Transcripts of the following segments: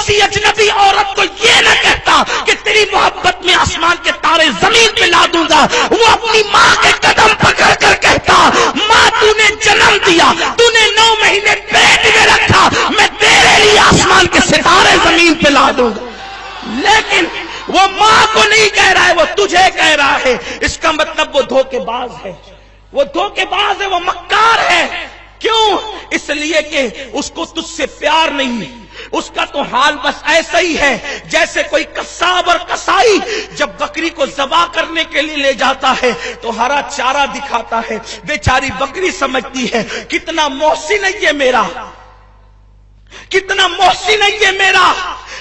کسی اجنبی عورت کو یہ نہ کہتا کہ تیری محبت میں آسمان کے تارے زمین پہ لا دوں گا، وہ اپنی ماں کے قدم پکڑ کر کہتا ماں تو نے جنم دیا، تو نے 9 مہینے پیٹ میں رکھا، میں تیرے لیے آسمان کے ستارے زمین پہ لا دوں گا۔ لیکن وہ ماں کو نہیں کہہ رہا ہے، وہ تجھے کہہ رہا ہے۔ اس کا مطلب وہ دھوکے باز ہے، وہ دھوکے باز ہے، وہ مکار ہے۔ کیوں؟ اس لیے کہ اس کو تجھ سے پیار نہیں۔ اس کا تو حال بس ایسا ہی ہے جیسے کوئی قصاب اور قصائی جب بکری کو ذبح کرنے کے لیے لے جاتا ہے تو ہرا چارہ دکھاتا ہے، بیچاری بکری سمجھتی ہے کتنا محسن ہے یہ میرا، کتنا محسن ہے یہ میرا،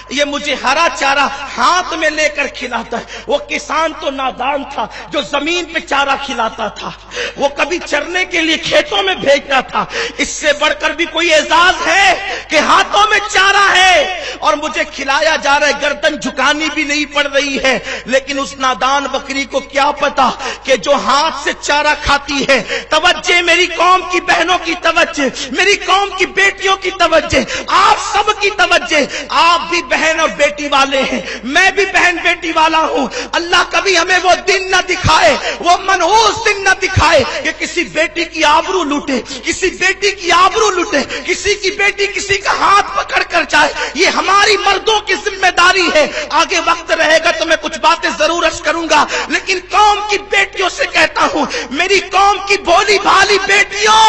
یہ مجھے ہرا چارہ ہاتھ میں لے کر کھلاتا ہے۔ وہ کسان تو نادان تھا جو زمین پہ چارہ کھلاتا تھا، وہ کبھی چرنے کے لیے کھیتوں میں بھیجتا تھا۔ اس سے بڑھ کر بھی کوئی اعزاز ہے کہ ہاتھوں میں چارہ ہے اور مجھے کھلایا جا رہا ہے، گردن جھکانی بھی نہیں پڑ رہی ہے۔ لیکن اس نادان بکری کو کیا پتا کہ جو ہاتھ سے چارہ کھاتی ہے، توجہ میری قوم کی بہنوں کی توجہ، میری قوم کی بیٹیوں کی توجہ، آپ سب کی توجہ، آپ بھی بہن اور بیٹی والے ہیں، میں بھی بہن بیٹی والا ہوں۔ اللہ کبھی ہمیں وہ دن نہ دکھائے، وہ منحوس دن نہ دکھائے کہ کسی بیٹی کی آبرو لوٹے، کسی بیٹی کی آبرو لوٹے، کسی کی بیٹی کسی کا ہاتھ پکڑ کر جائے۔ یہ ہماری مردوں کی ذمہ داری ہے۔ آگے وقت رہے گا تو میں کچھ باتیں ضرور عرض کروں گا، لیکن قوم کی بیٹیوں سے کہتا ہوں، میری قوم کی بھولی بھالی بیٹیوں،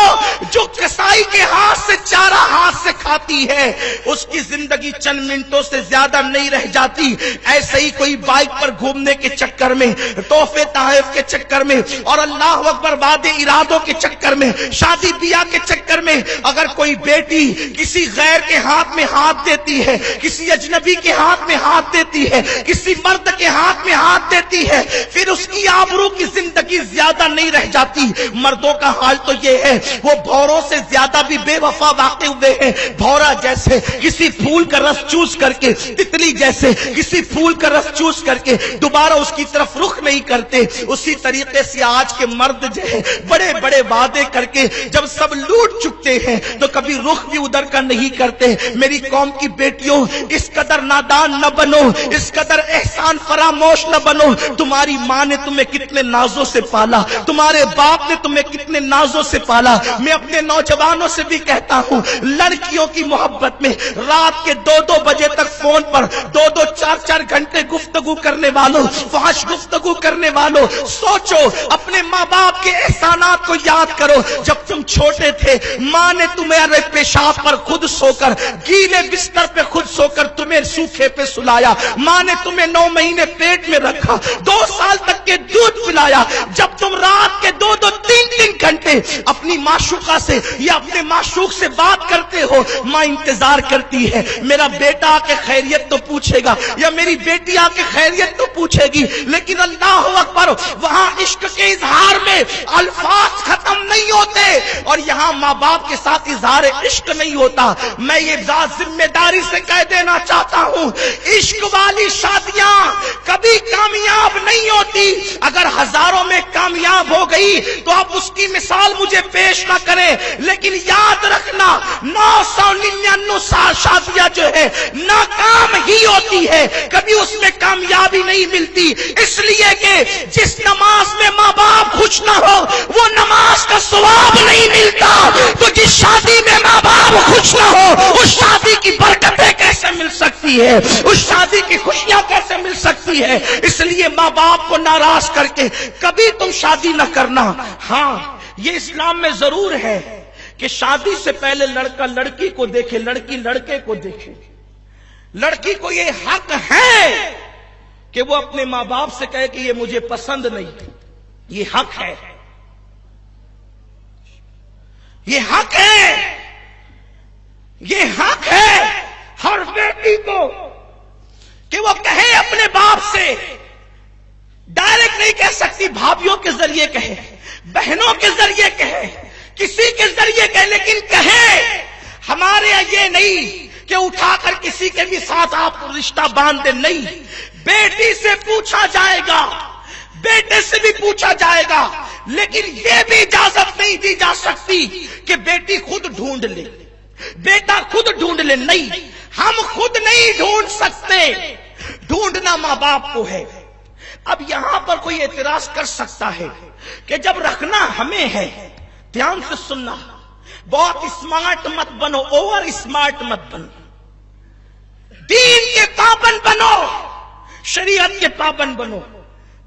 جو کسائی کے ہاتھ سے چارہ ہاتھ سے کھاتی ہے، اس کی زندگی چند منٹوں سے زیادہ نہیں رہ جاتی۔ ایسے ہی کوئی بائک پر گھومنے کے چکر میں، تحفے تحائف کے چکر میں اور اللہ اکبر وعدے ارادوں کے چکر میں، شادی بیاہ کے چکر میں اگر کوئی بیٹی کسی غیر کے ہاتھ میں ہاتھ دیتی ہے، کسی اجنبی کے ہاتھ میں ہاتھ دیتی ہے، کسی مرد کے ہاتھ میں ہاتھ دیتی ہے، پھر اس کی آبرو کی زندگی زیادہ نہیں رہ جاتی۔ مردوں کا حال تو یہ ہے، وہ بھوروں سے زیادہ بھی بے وفا واقع ہوئے ہیں۔ بھورا جیسے کسی پھول کا رس چوس کر کے، تتلی جیسے کسی پھول کا رس چوس کر کے دوبارہ اس کی طرف رخ نہیں کرتے، اسی طریقے سے آج کے مرد جو ہے بڑے بڑے وعدے کر کے جب سب لوٹ چکتے ہیں تو کبھی رخ بھی ادھر کا نہیں کرتے۔ میری قوم کی بیٹیوں، اس قدر نادان نہ بنو، اس قدر احسان فراموش نہ بنو۔ تمہاری ماں نے تمہیں کتنے نازوں سے پالا، تمہارے باپ نے تمہیں کتنے نازوں سے پالا۔ میں اپنے نوجوانوں سے بھی کہتا ہوں، لڑکیوں کی محبت میں رات کے 2-2 بجے تک فون پر 2-2 4-4 گھنٹے گفتگو کرنے والوں، فحش گفتگو کرنے والوں، سوچو، اپنے ماں باپ کے احسانات کو یاد کرو۔ جب تم چھوٹے تھے، ماں نے تمہارے پیشاب پر خود سو کر، گیلے بستر پہ خود سو کر تمہیں سوکھے پہ سلایا۔ ماں نے تمہیں 9 مہینے پیٹ میں رکھا، 2 سال تک کے دودھ پلایا۔ جب تم رات کے 2-2 3-3 گھنٹے اپنی معشوقہ سے یا اپنے معشوق سے بات کرتے ہو، ماں انتظار کرتی ہے میرا بیٹا آ کے خیریت تو پوچھے گا یا میری بیٹی آ کے خیریت تو پوچھے گی۔ لیکن اللہ اکبر، وہاں عشق کے اظہار میں الفاظ ختم نہیں ہوتے اور یہاں ماں باپ کے ساتھ اظہار عشق نہیں ہوتا۔ میں یہ ذات ذمہ داری سے کہہ دینا چاہتا ہوں، عشق والی شادیاں کبھی کامیاب نہیں ہوتی۔ اگر ہزاروں میں کامیاب ہو گئی تو آپ اس کی مثال مجھے پیش نہ کریں، لیکن یاد رکھنا 999 شادیاں جو ہے ناکام ہی ہوتی ہے، کبھی اس میں کامیابی نہیں ملتی۔ اس لیے کہ جس نماز میں ماں باپ خوش نہ ہو وہ نماز کا ثواب نہیں ملتا، تو جس شادی میں ماں باپ خوش نہ ہو اس شادی کی برکتیں کیسے مل سکتی ہے، اس شادی کی خوشیاں کیسے مل سکتی ہے۔ اس لیے ماں باپ کو ناراض کر کے کبھی تم شادی نہ کرنا۔ ہاں، یہ اسلام میں ضرور ہے کہ شادی سے پہلے لڑکا لڑکی کو دیکھے، لڑکی لڑکے کو دیکھے۔ لڑکی کو یہ حق ہے کہ وہ اپنے ماں باپ سے کہے کہ یہ مجھے پسند نہیں، یہ حق ہے، یہ حق ہے، یہ حق ہے ہر بیٹی کو کہ وہ کہے اپنے باپ سے، ڈائریکٹ نہیں کہہ سکتی، بھابھیوں کے ذریعے کہے، بہنوں کے ذریعے کہے، کسی کے ذریعے کہے، لیکن کہے۔ ہمارے یہاں یہ نہیں کہ اٹھا کر کسی کے بھی ساتھ آپ رشتہ باندھ دیں، نہیں، بیٹی سے پوچھا جائے گا، بیٹے سے بھی پوچھا جائے گا، لیکن یہ بھی اجازت نہیں دی جا سکتی کہ بیٹی خود ڈھونڈ لے، بیٹا خود ڈھونڈ لے، نہیں۔ ہم خود نہیں ڈھونڈ سکتے، ڈھونڈنا ماں باپ کو ہے۔ اب یہاں پر کوئی اعتراض کر سکتا ہے کہ جب رکھنا ہمیں ہے، دھیان سے سننا، بہت اسمارٹ مت بنو، اوور اسمارٹ مت بنو، دین کے پابند بنو، شریعت کے پابند بنو۔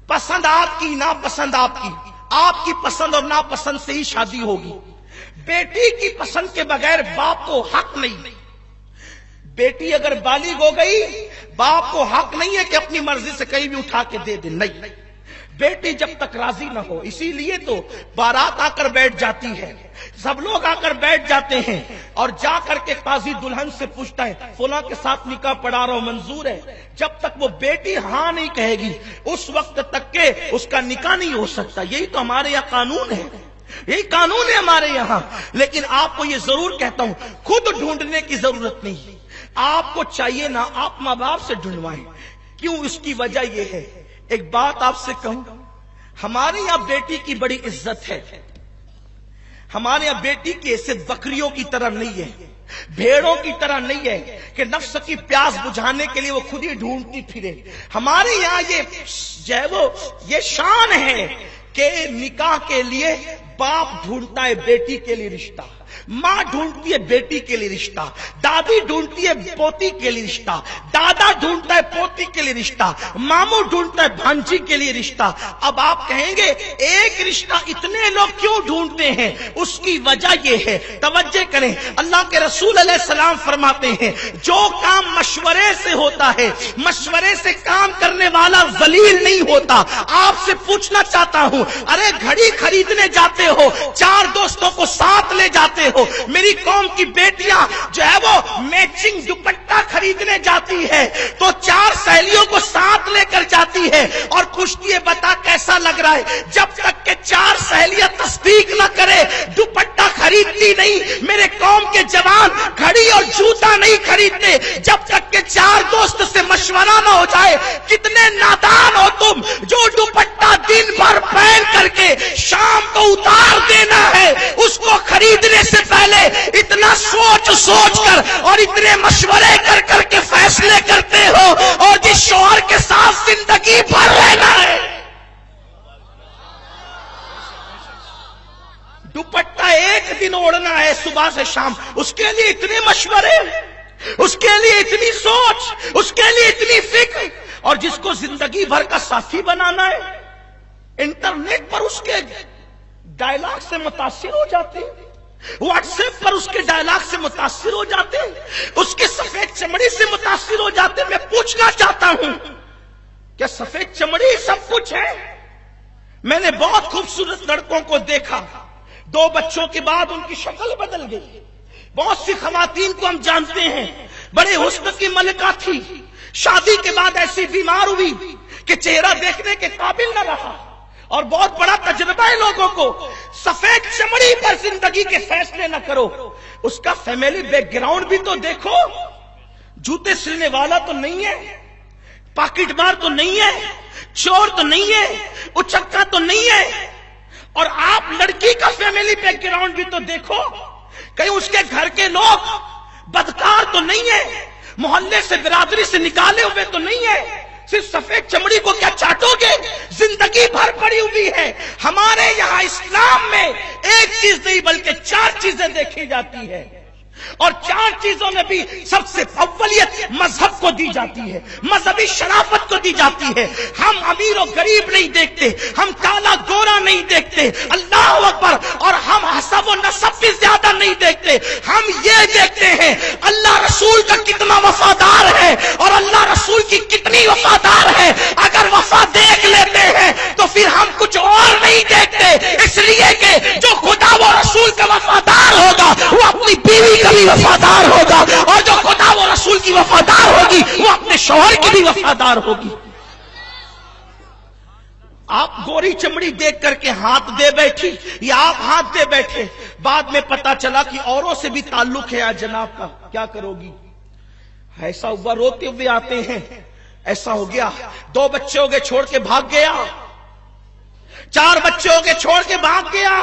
پسند آپ کی، ناپسند آپ کی، آپ کی پسند اور ناپسند سے ہی شادی ہوگی۔ بیٹی کی پسند کے بغیر باپ کو حق نہیں۔ بیٹی اگر بالغ ہو گئی، باپ کو حق نہیں ہے کہ اپنی مرضی سے کہیں بھی اٹھا کے دے دے، نہیں، بیٹی جب تک راضی نہ ہو۔ اسی لیے تو بارات آ کر بیٹھ جاتی ہے، سب لوگ آ کر بیٹھ جاتے ہیں، اور جا کر کے قاضی دلہن سے پوچھتا ہے فلاں کے ساتھ نکاح پڑھا رہا ہوں، منظور ہے؟ جب تک وہ بیٹی ہاں نہیں کہے گی اس وقت تک کہ اس کا نکاح نہیں ہو سکتا۔ یہی تو ہمارے یہاں قانون ہے، یہی قانون ہے ہمارے یہاں۔ لیکن آپ کو یہ ضرور کہتا ہوں، خود ڈھونڈنے کی ضرورت نہیں، آپ کو چاہیے نا آپ ماں باپ سے ڈھونڈوائیں۔ کیوں؟ اس کی وجہ یہ ہے، ایک بات آپ سے کہوں، ہمارے یہاں بیٹی کی بڑی عزت ہے۔ ہمارے یہاں بیٹی کی حیثیت بکریوں کی طرح نہیں ہے، بھیڑوں کی طرح نہیں ہے کہ نفس کی پیاس بجھانے کے لیے وہ خود ہی ڈھونڈتی پھرے۔ ہمارے یہاں یہ شان ہے کہ نکاح کے لیے باپ ڈھونڈتا ہے بیٹی کے لیے رشتہ، ماں ڈھونڈتی ہے بیٹی کے لیے رشتہ، دادی ڈھونڈتی ہے پوتی کے لیے رشتہ، دادا ڈھونڈتا ہے پوتی کے لیے رشتہ، ماموں ڈھونڈتا ہے بھانجی کے لیے رشتہ۔ اب آپ کہیں گے ایک رشتہ اتنے لوگ کیوں ڈھونڈتے ہیں؟ اس کی وجہ یہ ہے، توجہ کریں، اللہ کے رسول علیہ السلام فرماتے ہیں جو کام مشورے سے ہوتا ہے، مشورے سے کام کرنے والا ذلیل نہیں ہوتا۔ آپ سے پوچھنا چاہتا ہوں، ارے گھڑی خریدنے جاتے ہو، چار دوستوں کو ساتھ لے جاتے ہو، میری قوم کی بیٹیاں جو ہے وہ میچنگ دوپٹہ خریدنے جاتی ہے تو چار سہیلیوں کو ساتھ لے کر جاتی ہے اور پوچھتی ہے بتا کیسا لگ رہا ہے؟ جب تک کہ چار سہیلیاں تصدیق نہ کرے دوپٹہ خریدتی نہیں۔ میرے قوم کے جوان گھڑی اور جوتا نہیں خریدتے جب تک کہ چار دوست سے مشورہ نہ ہو جائے۔ کتنے نادان ہو تم جو دوپٹہ دن بھر پہن کر کے شام کو اتار دینا ہے، اس کو خریدنے سے پہلے اتنا سوچ کر اور اتنے مشورے کر کے فیصلے کرتے ہو، اور جس شوہر کے ساتھ زندگی بھر رہنا ہے دوپٹہ ایک دن اوڑھنا ہے صبح سے شام، اس کے لیے اتنے مشورے، اس کے لیے اتنی سوچ، اس کے لیے اتنی فکر۔ اور جس کو زندگی بھر کا ساتھی بنانا ہے، انٹرنیٹ پر اس کے ڈائلاگ سے متاثر ہو جاتے ہیں، واٹس ایپ پر اس کے ڈائلاگ سے متاثر ہو جاتے ہیں، اس کے سفید چمڑی سے متاثر ہو جاتے ہیں۔ میں پوچھنا چاہتا ہوں کیا سفید چمڑی سب کچھ ہے؟ میں نے بہت خوبصورت لڑکوں کو دیکھا، 2 بچوں کے بعد ان کی شکل بدل گئی۔ بہت سی خواتین کو ہم جانتے ہیں بڑے حسن کی ملکہ تھی، شادی کے بعد ایسی بیمار ہوئی کہ چہرہ دیکھنے کے قابل نہ رہا۔ اور بہت بڑا تجربہ ہے لوگوں کو، سفید چمڑی پر زندگی کے فیصلے نہ کرو، اس کا فیملی بیک گراؤنڈ بھی تو دیکھو، جوتے سلنے والا تو نہیں ہے، پاکٹ مار تو نہیں ہے، چور تو نہیں ہے، اچکا تو نہیں ہے۔ اور آپ لڑکی کا فیملی بیک گراؤنڈ بھی تو دیکھو، کہیں اس کے گھر کے لوگ بدکار تو نہیں ہے، محلے سے برادری سے نکالے ہوئے تو نہیں ہے۔ صرف سفید چمڑی کو کیا چاٹو گے؟ زندگی بھر پڑی ہوئی ہے۔ ہمارے یہاں اسلام میں ایک چیز نہیں بلکہ 4 چیزیں دیکھی جاتی ہے، اور 4 چیزوں میں بھی سب سے اولیت مذہب کو دی جاتی ہے، مذہبی شرافت کو دی جاتی ہے۔ ہم امیر و غریب نہیں دیکھتے، ہم کالا گورا نہیں دیکھتے، اللہ اکبر، اور ہم حسب و نسب بھی زیادہ نہیں دیکھتے۔ ہم یہ دیکھتے ہیں اللہ رسول کا کتنا وفادار ہے اور اللہ رسول کی کتنی وفادار ہے۔ اگر وفا دیکھ لیتے ہیں تو پھر ہم کچھ اور نہیں دیکھتے، اس لیے کہ جو خدا و رسول کا وفادار ہوگا وہ اپنی بیوی کا بھی وفادار ہوگا، اور جو خدا و رسول کی وفادار ہوگی وہ اپنے شوہر کی بھی وفادار ہوگی۔ آپ گوری چمڑی دیکھ کر کے ہاتھ دے بیٹھی، یا آپ ہاتھ دے بیٹھے، بعد میں پتا چلا کہ اوروں سے بھی تعلق ہے جناب کا، کیا کرو گی؟ ایسا ہوا روتے ہوئے آتے ہیں، ایسا ہو گیا 2 بچے ہو گئے چھوڑ کے بھاگ گیا، 4 بچے ہو گئے چھوڑ کے بھاگ گیا،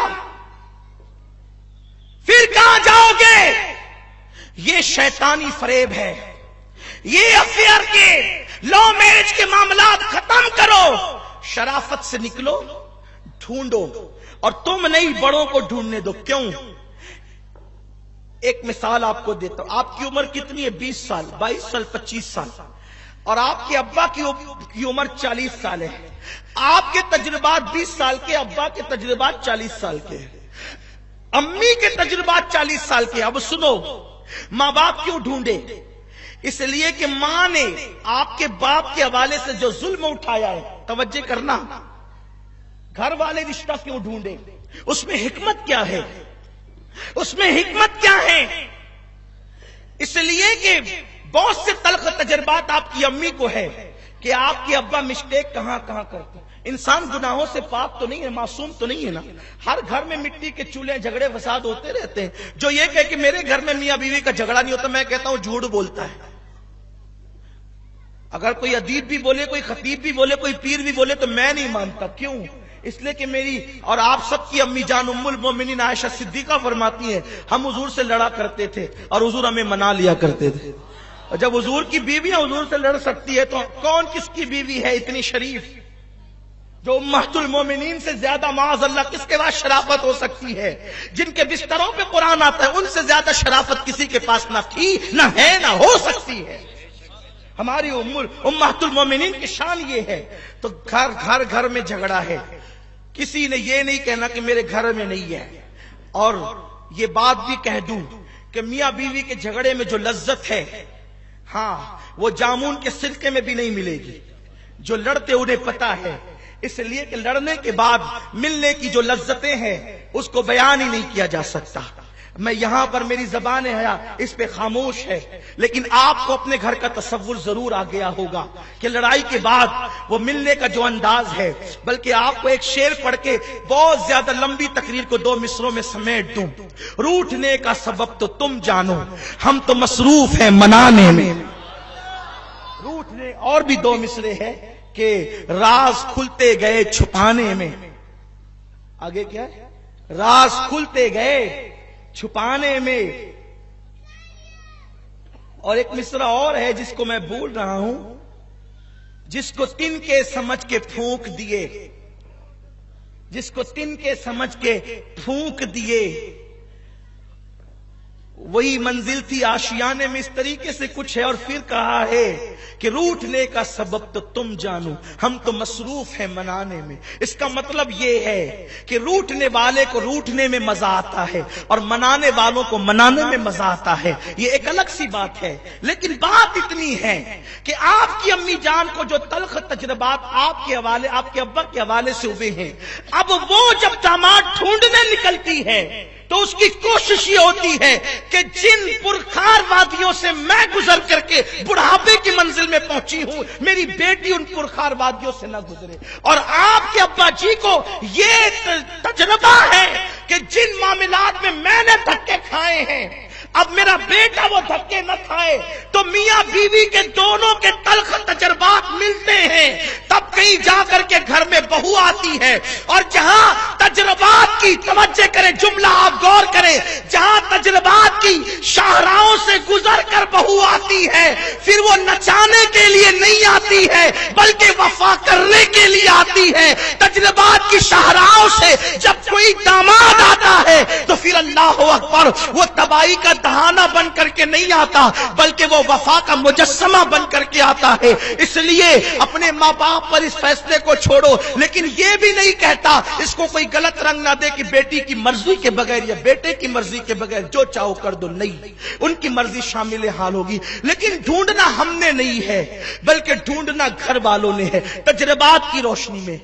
پھر کہاں جاؤ گے؟ یہ شیطانی فریب ہے۔ یہ افیئر کے لو میرج کے معاملات ختم کرو، شرافت سے نکلو، ڈھونڈو، اور تم نہیں بڑوں کو ڈھونڈنے دو۔ کیوں؟ ایک مثال آپ کو دیتا ہوں۔ آپ کی عمر کتنی ہے؟ 20 سال، 22 سال، 25 سال، اور آپ کے ابا کی عمر 40 سال ہے۔ آپ کے تجربات 20 سال کے، ابا کے تجربات 40 سال کے، امی کے تجربات 40 سال کے۔ اب سنو، ماں باپ کیوں ڈھونڈے؟ اس لیے کہ ماں نے آپ کے باپ کے حوالے سے جو ظلم اٹھایا ہے، توجہ کرنا، گھر والے رشتہ کیوں ڈھونڈے؟ اس میں حکمت کیا ہے؟ اس میں حکمت کیا ہے؟ اس لیے کہ بہت سے تلخ تجربات آپ کی امی کو ہے کہ آپ کے ابا مسٹیک کہاں کرتے ہیں۔ انسان گناہوں سے پاک تو نہیں ہے، معصوم تو نہیں ہے نا۔ ہر گھر میں مٹی کے چولہے، جھگڑے فساد ہوتے رہتے ہیں۔ جو یہ کہے کہ میرے گھر میں میاں بیوی کا جھگڑا نہیں ہوتا، میں کہتا ہوں جھوٹ بولتا ہے۔ اگر کوئی ادیب بھی بولے، کوئی خطیب بھی بولے، کوئی پیر بھی بولے تو میں نہیں مانتا۔ کیوں؟ اس لیے کہ میری اور آپ سب کی امی جان ام المومنین عائشہ صدیقہ فرماتی ہیں، ہم حضور سے لڑا کرتے تھے اور حضور ہمیں منا لیا کرتے تھے۔ اور جب حضور کی بیویاں حضور سے لڑ سکتی ہے تو کون کس کی بیوی ہے اتنی شریف، جو امہات المومنین سے زیادہ معاذ اللہ کس کے پاس شرافت ہو سکتی ہے؟ جن کے بستروں پہ قرآن آتا ہے ان سے زیادہ شرافت کسی کے پاس نہ تھی، نہ ہے، نہ ہو سکتی ہے۔ ہماری امہات المومنین کی شان یہ ہے۔ تو گھر میں جھگڑا ہے، کسی نے یہ نہیں کہنا کہ میرے گھر میں نہیں ہے۔ اور یہ بات بھی کہہ دوں کہ میاں بیوی کے جھگڑے میں جو لذت ہے، ہاں، وہ جامون کے سرکے میں بھی نہیں ملے گی۔ جو لڑتے انہیں پتا ہے، اس لیے کہ لڑنے کے بعد ملنے کی جو لذتیں ہیں اس کو بیان ہی نہیں کیا جا سکتا۔ میں یہاں پر میری زبان حیا اس پہ خاموش ہے، لیکن آپ کو اپنے گھر کا تصور ضرور آ گیا ہوگا کہ لڑائی کے بعد وہ ملنے کا جو انداز ہے، بلکہ آپ کو ایک شعر پڑھ کے بہت زیادہ لمبی تقریر کو 2 مصروں میں سمیٹ دوں۔ روٹھنے کا سبب تو تم جانو، ہم تو مصروف ہیں منانے میں۔ روٹھنے اور بھی 2 مصرے ہیں کہ راز کھلتے گئے چھپانے میں۔ آگے کیا ہے؟ راز کھلتے گئے چھپانے میں۔ اور ایک مصرع اور ہے جس کو میں بھول رہا ہوں، جس کو تن کے سمجھ کے پھونک دیے، جس کو تن کے سمجھ کے پھونک دیے، وہی منزل تھی آشیانے میں۔ اس طریقے سے کچھ ہے، اور پھر کہا ہے کہ روٹھنے کا سبب تو تم جانو، ہم تو مصروف ہیں منانے میں۔ اس کا مطلب یہ ہے کہ روٹھنے والے کو روٹھنے میں مزہ آتا ہے اور منانے والوں کو منانے میں مزہ آتا ہے۔ یہ ایک الگ سی بات ہے، لیکن بات اتنی ہے کہ آپ کی امی جان کو جو تلخ تجربات آپ کے حوالے، آپ کے ابا کے حوالے سے ہوئے ہیں، اب وہ جب داماد ڈھونڈنے نکلتی ہے تو اس کی کوشش یہ ہوتی ہے کہ جن پرخار وادیوں سے میں گزر کر کے بڑھاپے کی منزل میں پہنچی ہوں، میری بیٹی ان پرخار وادیوں سے نہ گزرے۔ اور آپ کے ابا جی کو یہ تجربہ ہے کہ جن معاملات میں نے دھکے کھائے ہیں، اب میرا بیٹا وہ دھکے نہ کھائے۔ تو میاں بیوی کے دونوں کے تلخ تجربات ملتے ہیں، تب کہیں جا کر کے گھر میں بہو آتی ہے۔ اور جہاں تجربات کی، توجہ کریں جملہ آپ غور کریں، جہاں تجربات کی شاہراہوں سے گزر کر بہو آتی ہے، پھر وہ نچانے کے لیے نہیں آتی ہے بلکہ وفا کرنے کے لیے آتی ہے۔ تجربات کی شاہراہوں سے جب کوئی داماد آتا ہے تو پھر اللہ اکبر، وہ تباہی کا دہانہ بن کر کے نہیں آتا بلکہ وہ وفا کا مجسمہ بن کر کے آتا ہے۔ اس لیے اپنے ماں باپ پر اس فیصلے کو چھوڑو، لیکن یہ بھی نہیں کہتا اس کو کوئی غلط رنگ نہ دے کہ بیٹی کی مرضی کے بغیر یا بیٹے کی مرضی کے بغیر جو چاہو کر دو، نہیں، ان کی مرضی شامل حال ہوگی۔ لیکن ڈھونڈنا ہم نے نہیں ہے بلکہ ڈھونڈنا گھر والوں نے ہے، تجربات کی روشنی میں۔